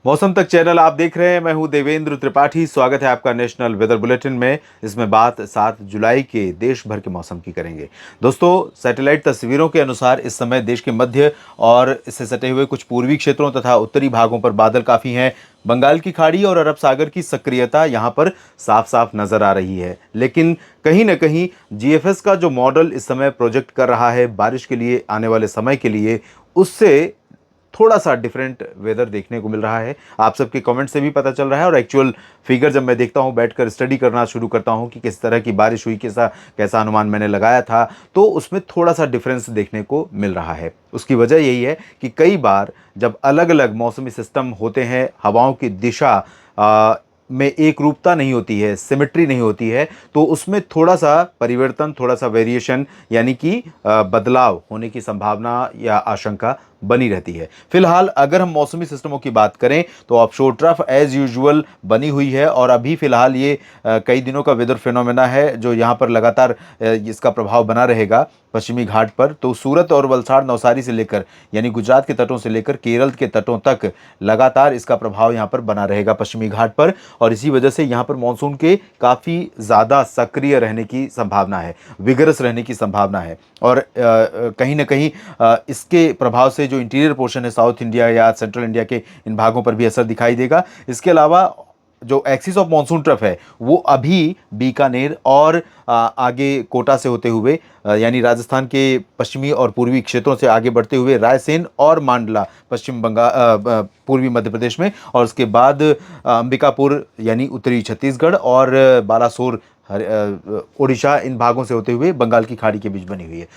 मौसम तक चैनल आप देख रहे हैं। मैं हूं देवेंद्र त्रिपाठी। स्वागत है आपका नेशनल वेदर बुलेटिन में। इसमें बात 7 जुलाई के देश भर के मौसम की करेंगे। दोस्तों, सैटेलाइट तस्वीरों के अनुसार इस समय देश के मध्य और इससे सटे हुए कुछ पूर्वी क्षेत्रों तथा उत्तरी भागों पर बादल काफ़ी हैं। बंगाल की खाड़ी और अरब सागर की सक्रियता यहाँ पर साफ साफ नजर आ रही है। लेकिन कहीं ना कहीं जीएफएस का जो मॉडल इस समय प्रोजेक्ट कर रहा है बारिश के लिए, आने वाले समय के लिए, उससे थोड़ा सा डिफरेंट वेदर देखने को मिल रहा है। आप सबके कमेंट से भी पता चल रहा है और एक्चुअल फिगर जब मैं देखता हूं, बैठकर स्टडी करना शुरू करता हूं कि किस तरह की बारिश हुई, कैसा कैसा अनुमान मैंने लगाया था, तो उसमें थोड़ा सा डिफरेंस देखने को मिल रहा है। उसकी वजह यही है कि कई बार जब अलग अलग मौसमी सिस्टम होते हैं, हवाओं की दिशा में एक रूपता नहीं होती है, सिमेट्री नहीं होती है, तो उसमें थोड़ा सा परिवर्तन, थोड़ा सा वेरिएशन यानी कि बदलाव होने की संभावना या आशंका बनी रहती है। फिलहाल अगर हम मौसमी सिस्टमों की बात करें तो ऑफशोर ट्रफ एज यूजुअल बनी हुई है और अभी फिलहाल ये कई दिनों का वेदर फिनोमेना है जो यहाँ पर लगातार इसका प्रभाव बना रहेगा पश्चिमी घाट पर। तो सूरत और वलसाड़, नवसारी से लेकर यानी गुजरात के तटों से लेकर केरल के तटों तक लगातार इसका प्रभाव यहाँ पर बना रहेगा पश्चिमी घाट पर। और इसी वजह से यहाँ पर मानसून के काफ़ी ज़्यादा सक्रिय रहने की संभावना है, विगरस रहने की संभावना है। और कहीं ना कहीं इसके प्रभाव से जो इंटीरियर पोर्शन है, साउथ इंडिया या सेंट्रल इंडिया के इन भागों पर भी असर दिखाई देगा। इसके अलावा जो एक्सिस ऑफ मॉनसून ट्रफ है वो अभी बीकानेर और आगे कोटा से होते हुए यानी राजस्थान के पश्चिमी और पूर्वी क्षेत्रों से आगे बढ़ते हुए रायसेन और मांडला पश्चिम बंगाल, पूर्वी मध्य प्रदेश में, और उसके बाद अंबिकापुर यानी उत्तरी छत्तीसगढ़ और बालासोर उड़ीसा, इन भागों से होते हुए बंगाल की खाड़ी के बीच बनी हुई है।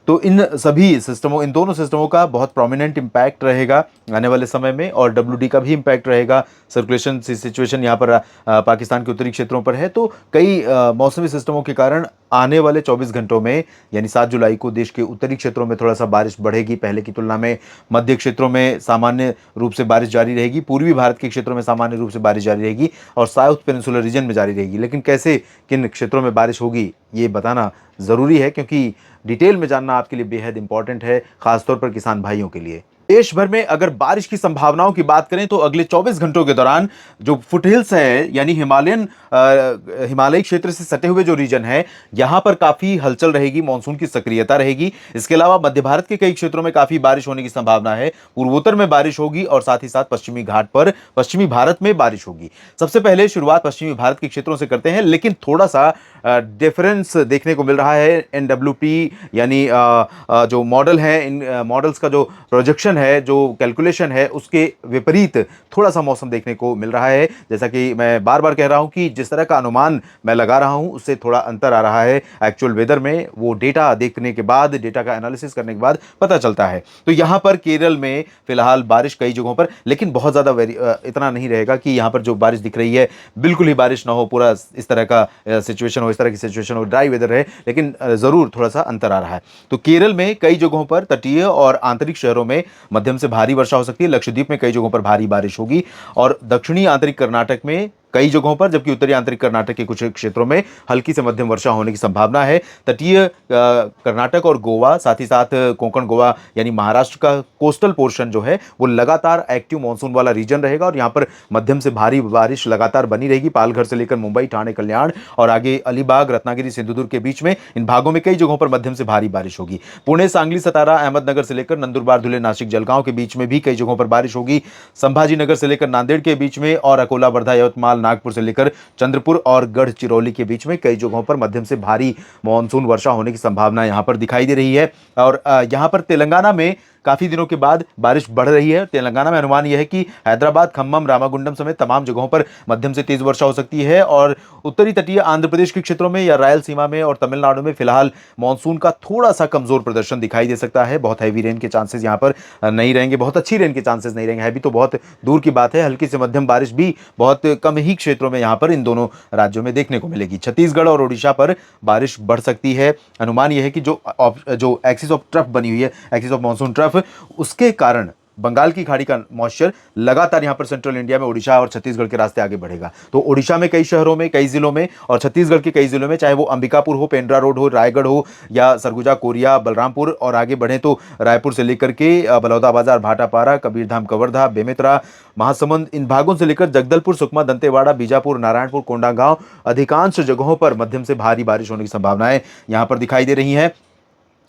तो इन सभी सिस्टमों, इन दोनों सिस्टमों का बहुत प्रोमिनेंट इम्पैक्ट रहेगा आने वाले समय में, और डब्ल्यूडी का भी इम्पैक्ट रहेगा। सर्कुलेशन सिचुएशन यहाँ पर पाकिस्तान के उत्तरी क्षेत्रों पर है। तो कई मौसमी सिस्टमों के कारण आने वाले 24 घंटों में यानी 7 जुलाई को देश के उत्तरी क्षेत्रों में थोड़ा सा बारिश बढ़ेगी पहले की तुलना में। मध्य क्षेत्रों में सामान्य रूप से बारिश जारी रहेगी, पूर्वी भारत के क्षेत्रों में सामान्य रूप से बारिश जारी रहेगी और साउथ पेनिनसुलर रीजन में जारी रहेगी। लेकिन कैसे, किन क्षेत्रों में बारिश होगी, ये बताना ज़रूरी है क्योंकि डिटेल में जानना आपके लिए बेहद इंपॉर्टेंट है, खासतौर पर किसान भाइयों के लिए। देश भर में अगर बारिश की संभावनाओं की बात करें तो अगले 24 घंटों के दौरान जो फुटहिल्स है यानी हिमालयी क्षेत्र से सटे हुए जो रीजन है, यहां पर काफी हलचल रहेगी, मानसून की सक्रियता रहेगी। इसके अलावा मध्य भारत के कई क्षेत्रों में काफी बारिश होने की संभावना है। पूर्वोत्तर में बारिश होगी और साथ ही साथ पश्चिमी घाट पर पश्चिमी भारत में बारिश होगी। सबसे पहले शुरुआत पश्चिमी भारत के क्षेत्रों से करते हैं, लेकिन थोड़ा सा डिफरेंस देखने को मिल रहा है। एनडब्ल्यूपी यानी जो मॉडल है, इन मॉडल्स का जो प्रोजेक्शन है, जो कैलकुलेशन है, उसके विपरीत थोड़ा सा मौसम देखने को मिल रहा है। जैसा कि मैं बार बार कह रहा हूं कि जिस तरह का अनुमान मैं लगा रहा हूं उससे थोड़ा अंतर आ रहा है एक्चुअल वेदर में। वो डेटा देखने के बाद, डेटा का एनालिसिस करने के बाद पता चलता है। तो यहां पर केरल में फिलहाल बारिश कई जगहों पर, लेकिन बहुत ज्यादा इतना नहीं रहेगा कि यहां पर जो बारिश दिख रही है बिल्कुल ही बारिश ना हो, पूरा इस तरह का सिचुएशन हो, इस तरह की सिचुएशन हो, ड्राई वेदर है, लेकिन जरूर थोड़ा सा अंतर आ रहा है। तो केरल में कई जगहों पर, तटीय और आंतरिक शहरों में मध्यम से भारी वर्षा हो सकती है। लक्षद्वीप में कई जगहों पर भारी बारिश होगी और दक्षिणी आंतरिक कर्नाटक में कई जगहों पर, जबकि उत्तरी आंतरिक कर्नाटक के कुछ क्षेत्रों में हल्की से मध्यम वर्षा होने की संभावना है। तटीय कर्नाटक और गोवा, साथ ही साथ कोंकण गोवा यानी महाराष्ट्र का कोस्टल पोर्शन जो है वो लगातार एक्टिव मानसून वाला रीजन रहेगा और यहां पर मध्यम से भारी बारिश लगातार बनी रहेगी। पालघर से लेकर मुंबई, ठाणे, कल्याण और आगे अलीबाग, रत्नागिरी, सिंधुदुर्ग के बीच में इन भागों में कई जगहों पर मध्यम से भारी बारिश होगी। पुणे, सांगली, सतारा, अहमदनगर से लेकर नंदुरबार, धुले, नासिक, जलगांव के बीच में भी कई जगहों पर बारिश होगी। संभाजीनगर से लेकर नांदेड़ के बीच में और अकोला, वर्धा, यवतमाल, नागपुर से लेकर चंद्रपुर और गढ़चिरौली के बीच में कई जगहों पर मध्यम से भारी मानसून वर्षा होने की संभावना यहां पर दिखाई दे रही है। और यहां पर तेलंगाना में काफी दिनों के बाद बारिश बढ़ रही है। तेलंगाना में अनुमान यह है कि हैदराबाद, खम्मम, रामागुंडम समेत तमाम जगहों पर मध्यम से तेज वर्षा हो सकती है। और उत्तरी तटीय आंध्र प्रदेश के क्षेत्रों में या रायलसीमा में और तमिलनाडु में फिलहाल मानसून का थोड़ा सा कमजोर प्रदर्शन दिखाई दे सकता है। बहुत हैवी रेन के चांसेस यहां पर नहीं रहेंगे, बहुत अच्छी रेन के चांसेस नहीं रहेंगे। हैवी तो बहुत दूर की बात है, हल्की से मध्यम बारिश भी बहुत कम ही क्षेत्रों में यहां पर इन दोनों राज्यों में देखने को मिलेगी। छत्तीसगढ़ और ओडिशा पर बारिश बढ़ सकती है। अनुमान यह है कि जो एक्सिस ऑफ ट्रफ बनी हुई है, एक्सिस ऑफ मानसून ट्रफ, उसके कारण बंगाल की खाड़ी का मॉइस्चर लगातार यहाँ पर सेंट्रल इंडिया में ओडिशा और छत्तीसगढ़ के रास्ते आगे बढ़ेगा। तो ओडिशा में कई शहरों में, कई जिलों में, और छत्तीसगढ़ के कई जिलों में, चाहे वो अंबिकापुर हो, पेंड्रा रोड हो, रायगढ़ हो, या सरगुजा, कोरिया, बलरामपुर, और आगे बढ़े तो रायपुर से लेकर के बलौदाबाजार, भाटापारा, कबीरधाम, कवर्धा, बेमेतरा, महासमुंद, इन भागों से लेकर जगदलपुर, सुकमा, दंतेवाड़ा, बीजापुर, नारायणपुर, कोंडागांव, अधिकांश जगहों पर मध्यम से भारी बारिश होने की संभावनाएं यहां पर दिखाई दे रही हैं।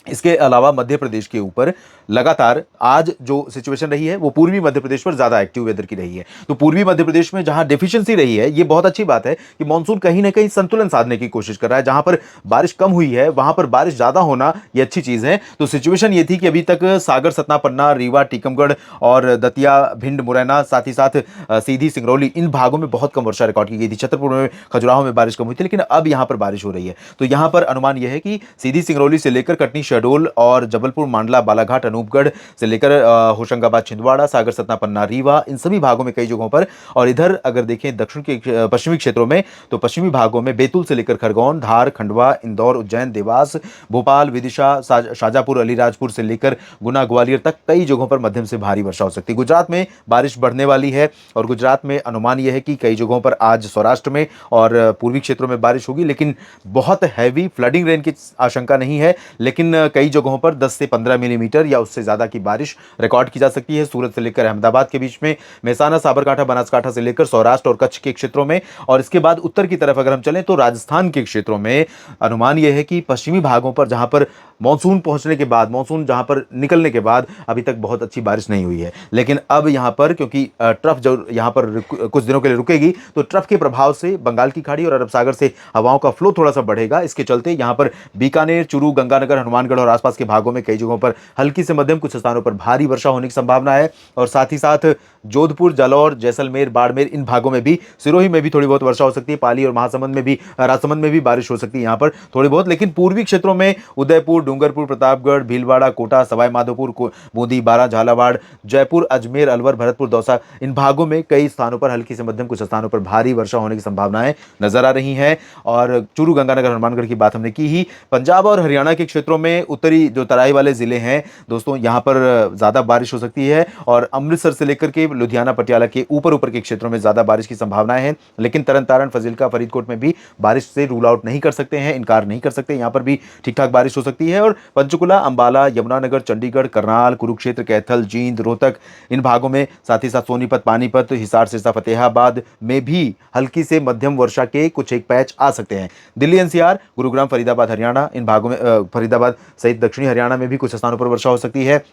इसके अलावा मध्य प्रदेश के ऊपर लगातार आज जो सिचुएशन रही है वो पूर्वी मध्य प्रदेश पर ज्यादा एक्टिव वेदर की रही है। तो पूर्वी मध्य प्रदेश में जहां डेफिशिएंसी रही है, ये बहुत अच्छी बात है कि मानसून कहीं ना कहीं संतुलन साधने की कोशिश कर रहा है। जहां पर बारिश कम हुई है वहां पर बारिश ज्यादा होना ये अच्छी चीज है। तो सिचुएशन ये थी कि अभी तक सागर, सतना, पन्ना, रीवा, टीकमगढ़ और दतिया, भिंड, मुरैना, साथ ही साथ सीधी, सिंगरौली, इन भागों में बहुत कम वर्षा रिकॉर्ड की गई थी। छतरपुर में, खजुराहो में बारिश कम हुई थी, लेकिन अब यहां पर बारिश हो रही है। तो यहां पर अनुमान यह है कि सीधी, सिंगरौली से लेकर कटनी, शहडोल और जबलपुर, मांडला, बालाघाट, अनूपगढ़ से लेकर होशंगाबाद, छिंदवाड़ा, सागर, सतना, पन्ना, रीवा, इन सभी भागों में कई जगहों पर, और इधर अगर देखें दक्षिण के पश्चिमी क्षेत्रों में, तो पश्चिमी भागों में बैतूल से लेकर खरगोन, धार, खंडवा, इंदौर, उज्जैन, देवास, भोपाल, विदिशा, शाजापुर, अलीराजपुर से लेकर गुना, ग्वालियर तक कई जगहों पर मध्यम से भारी वर्षा हो सकती है। गुजरात में बारिश बढ़ने वाली है, और गुजरात में अनुमान यह है कि कई जगहों पर आज सौराष्ट्र में और पूर्वी क्षेत्रों में बारिश होगी, लेकिन बहुत हैवी फ्लडिंग रेन की आशंका नहीं है। लेकिन कई जगहों पर 10 से 15 मिलीमीटर या उससे ज्यादा की बारिश रिकॉर्ड की जा सकती है। सूरत से लेकर अहमदाबाद के बीच में, मेहसाना, साबरकांठा, बनासकांठा से लेकर सौराष्ट्र और कच्छ के क्षेत्रों में, और इसके बाद उत्तर की तरफ अगर हम चलें तो राजस्थान के क्षेत्रों में अनुमान यह है कि पश्चिमी भागों पर, जहां पर मानसून पहुंचने के बाद, मानसून जहां पर निकलने के बाद अभी तक बहुत अच्छी बारिश नहीं हुई है, लेकिन अब यहां पर क्योंकि ट्रफ जो यहां पर कुछ दिनों के लिए रुकेगी, तो ट्रफ के प्रभाव से बंगाल की खाड़ी और अरब सागर से हवाओं का फ्लो थोड़ा सा बढ़ेगा। इसके चलते यहां पर बीकानेर, चूरू, गंगानगर, हनुमानगढ़ और आसपास के भागों में कई जगहों पर हल्की से मध्यम, कुछ स्थानों पर भारी वर्षा होने की संभावना है। और साथ ही साथ जोधपुर, जालौर, जैसलमेर, बाड़मेर, इन भागों में भी, सिरोही में भी थोड़ी बहुत वर्षा हो सकती है। पाली और महासमुंद में भी, राजसमंद में भी बारिश हो सकती है यहां पर थोड़ी बहुत। लेकिन पूर्वी क्षेत्रों में उदयपुर, डूंगरपुर, प्रतापगढ़, भीलवाड़ा, कोटा, सवाई माधोपुर, बूंदी, बारा, झालावाड़, जयपुर, अजमेर, अलवर, भरतपुर, दौसा, इन भागों में कई स्थानों पर हल्की से मध्यम, कुछ स्थानों पर भारी वर्षा होने की संभावनाएं नजर आ रही हैं। और चूरू, गंगानगर, हनुमानगढ़ की बात हमने की ही। पंजाब और हरियाणा के क्षेत्रों में, उत्तरी जो तराई वाले जिले हैं दोस्तों, यहां पर ज्यादा बारिश हो सकती है। और अमृतसर से लेकर के लुधियाना, पटियाला के ऊपर के क्षेत्रों में ज्यादा बारिश की संभावनाएं हैं। लेकिन तरन तारण, फजीलका, फरीदकोट में भी बारिश से रूल आउट नहीं कर सकते हैं, इनकार नहीं कर सकते, यहां पर भी ठीक ठाक बारिश हो सकती है। और पंचकुला, अंबाला, यमुनानगर, चंडीगढ़, करनाल, कुरुक्षेत्र, कैथल, जींद, रोहतक, इन भागों में, साथ ही साथ सोनीपत, पानीपत, हिसार, सिरसा, फतेहाबाद में भी हल्की से मध्यम वर्षा के कुछ एक पैच आ सकते हैं। दिल्ली एनसीआर, गुरुग्राम, फरीदाबाद, हरियाणा, इन भागों में, फरीदाबाद सहित दक्षिणी हरियाणा में भी कुछ स्थानों पर वर्षा हो सकती है।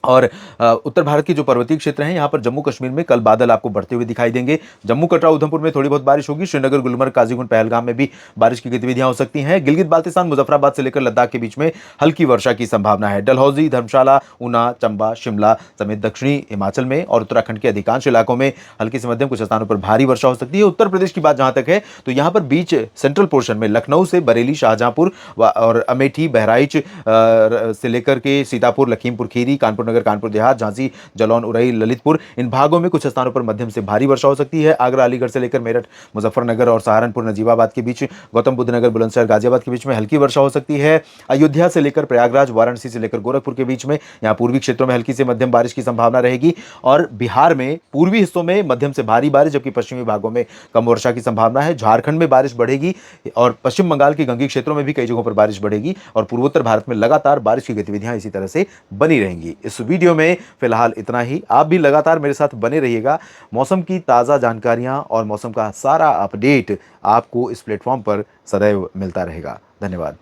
और उत्तर भारत के जो पर्वतीय क्षेत्र हैं, यहाँ पर जम्मू कश्मीर में कल बादल आपको बढ़ते हुए दिखाई देंगे। जम्मू, कटरा, उधमपुर में थोड़ी बहुत बारिश होगी। श्रीनगर, गुलमर्ग, काजीगुंड, पहलगाम में भी बारिश की गतिविधियां हो सकती हैं। गिलगित बाल्तिस्तान, मुजफ्फराबाद से लेकर लद्दाख के बीच में हल्की वर्षा की संभावना है। डलहौजी, धर्मशाला, ऊना, चंबा, शिमला समेत दक्षिणी हिमाचल में और उत्तराखंड के अधिकांश इलाकों में हल्की से मध्यम, कुछ स्थानों पर भारी वर्षा हो सकती है। उत्तर प्रदेश की बात जहां तक है, तो यहाँ पर बीच सेंट्रल पोर्शन में लखनऊ से बरेली, शाहजहांपुर और अमेठी, बहराइच से लेकर के सीतापुर, लखीमपुर खीरी, कानपुर नगर, कानपुर देहात, जलौन, उरई, ललितपुर, इन भागों में कुछ स्थानों पर मध्यम से भारी वर्षा हो सकती है। आगरा, अलीगढ़ से लेकर मेरठ, मुजफ्फरनगर और सहारनपुर, नजीबाबाद के बीच, गौतम बुद्ध नगर, बुलंदशहर, गाजियाबाद के बीच में हल्की वर्षा हो सकती है। अयोध्या से लेकर प्रयागराज, वाराणसी से लेकर गोरखपुर के बीच में, यहाँ पूर्वी क्षेत्रों में हल्की से मध्यम बारिश की संभावना रहेगी। और बिहार में पूर्वी हिस्सों में मध्यम से भारी बारिश, जबकि पश्चिमी भागों में कम वर्षा की संभावना है। झारखंड में बारिश बढ़ेगी और पश्चिम बंगाल के गंगे क्षेत्रों में भी कई जगहों पर बारिश बढ़ेगी। और पूर्वोत्तर भारत में लगातार बारिश की गतिविधियां इसी तरह से बनी रहेंगी। इस वीडियो में फिलहाल इतना ही। आप भी लगातार मेरे साथ बने रहिएगा। मौसम की ताज़ा जानकारियां और मौसम का सारा अपडेट आपको इस प्लेटफॉर्म पर सदैव मिलता रहेगा। धन्यवाद।